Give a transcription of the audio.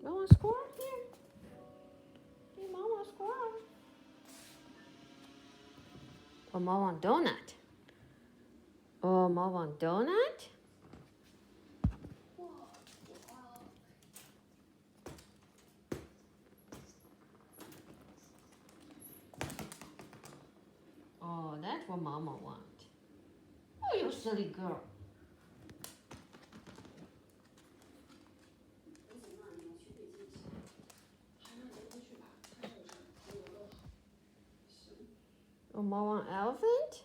You want a squirrel? Here. Hey, Mom want a squirrel. Or Mom want donut. Oh, Mom want donut? Oh, that's what Mama want. Oh, you silly girl. Oh, Mama want elephant?